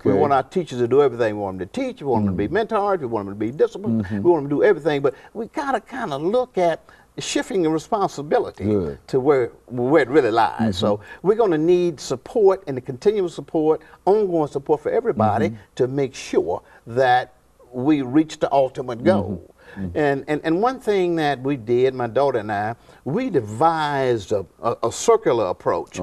We want our teachers to do everything. We want them to teach. We want them to be mentors. We want them to be disciplined. We want them to do everything. But we gotta kind of look at shifting the responsibility to where it really lies. So we're going to need support and the continuous support, ongoing support for everybody to make sure that we reach the ultimate goal. And one thing that we did, my daughter and I, we devised a circular approach.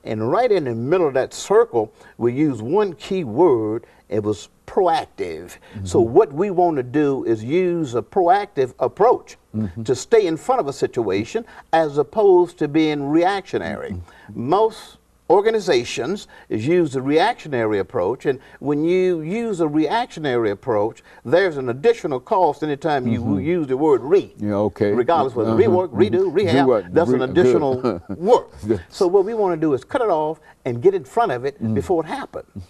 And right in the middle of that circle, we used one key word. It was proactive. So what we want to do is use a proactive approach to stay in front of a situation as opposed to being reactionary. Most organizations use a reactionary approach, and when you use a reactionary approach, there's an additional cost anytime you use the word regardless whether rework, redo, rehab, that's an additional work. So what we want to do is cut it off and get in front of it before it happens.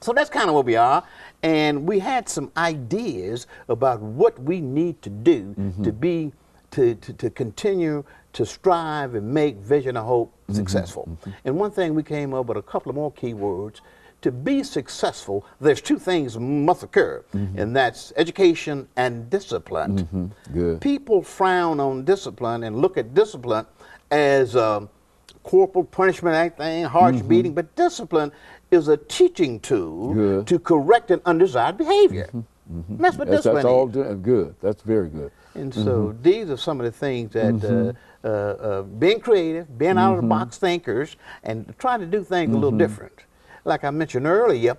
So that's kind of where we are, and we had some ideas about what we need to do to continue to strive and make Vision of Hope successful. And one thing we came up with a couple of more key words. To be successful, there's two things must occur, and that's education and discipline. People frown on discipline and look at discipline as corporal punishment act thing, harsh beating, but discipline is a teaching tool to correct an undesired behavior. That's what discipline is. That's all good. That's very good. And so these are some of the things that being creative, being out of the box thinkers, and trying to do things a little different. Like I mentioned earlier,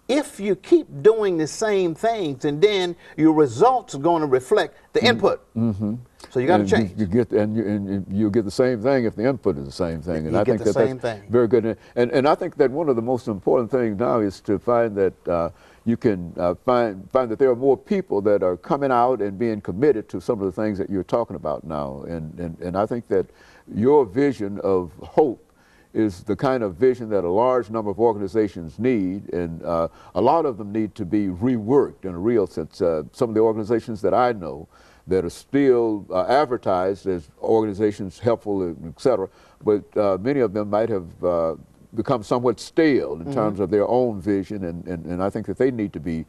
if you keep doing the same things, and then your results are going to reflect the input. So you got to change. You'll get the same thing if the input is the same thing. And I think that's very good. And I think that one of the most important things now is to find that you can find that there are more people that are coming out and being committed to some of the things that you're talking about now. And I think that your vision of hope is the kind of vision that a large number of organizations need, and a lot of them need to be reworked in a real sense. Some of the organizations that I know that are still advertised as organizations helpful, et cetera, but many of them might have become somewhat stale in terms of their own vision, and I think that they need to be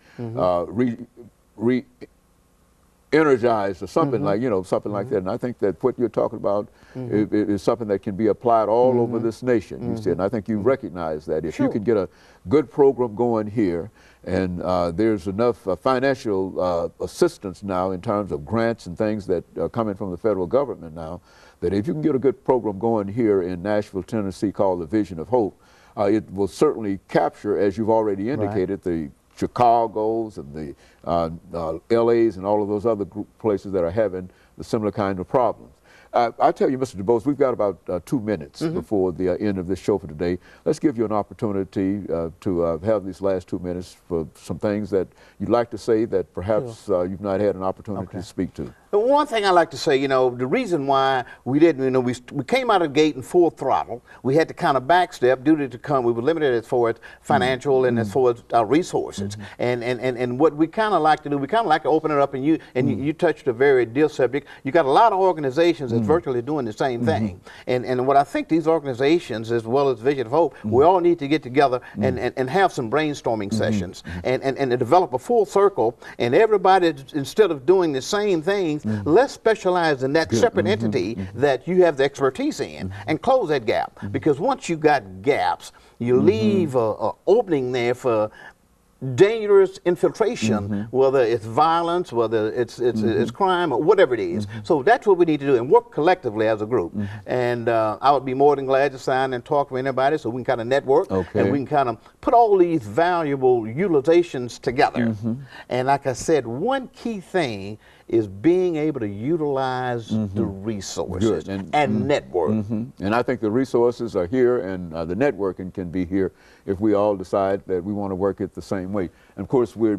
energized or something like, something like that. And I think that what you're talking about is something that can be applied all over this nation, you see. And I think you recognize that. If you can get a good program going here, and there's enough financial assistance now in terms of grants and things that are coming from the federal government now, that if you can get a good program going here in Nashville, Tennessee called the Vision of Hope, it will certainly capture, as you've already indicated, the Chicago's and the LA's and all of those other places that are having the similar kind of problems. I tell you, Mr. DuBose, we've got about 2 minutes before the end of this show for today. Let's give you an opportunity to have these last 2 minutes for some things that you'd like to say that perhaps you've not had an opportunity to speak to. One thing I like to say, the reason why we didn't, we came out of the gate in full throttle. We had to kind of backstep due to we were limited as far as financial and as far as our resources. And what we kind of like to do, we kind of like to open it up, and you touched a very dear subject. You got a lot of organizations that's virtually doing the same thing. And what I think these organizations, as well as Vision of Hope, we all need to get together and have some brainstorming sessions and develop a full circle, and everybody, instead of doing the same things, let's specialize in that separate entity that you have the expertise in and close that gap. Because once you got gaps, you leave an opening there for dangerous infiltration, whether it's violence, whether it's crime, or whatever it is. So that's what we need to do, and work collectively as a group. And I would be more than glad to sign and talk with anybody so we can kind of network, and we can kind of put all these valuable utilizations together. And like I said, one key thing is being able to utilize the resources and network. And I think the resources are here, and the networking can be here if we all decide that we want to work it the same way. And of course, we're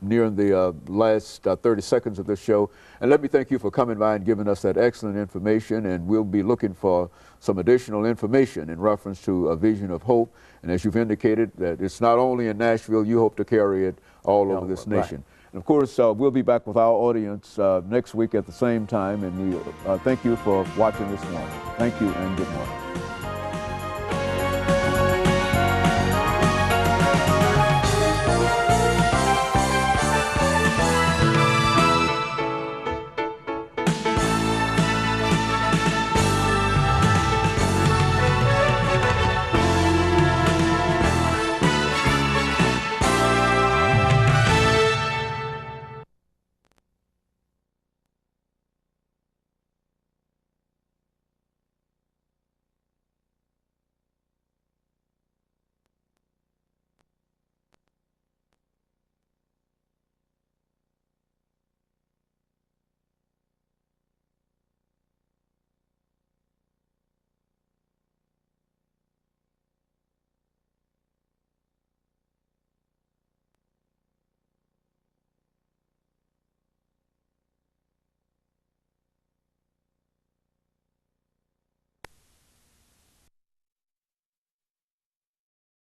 nearing the last 30 seconds of this show. And let me thank you for coming by and giving us that excellent information. And we'll be looking for some additional information in reference to a Vision of Hope. And as you've indicated, that it's not only in Nashville, you hope to carry it all over this nation. And of course, we'll be back with our audience next week at the same time, and we thank you for watching this morning. Thank you and good morning.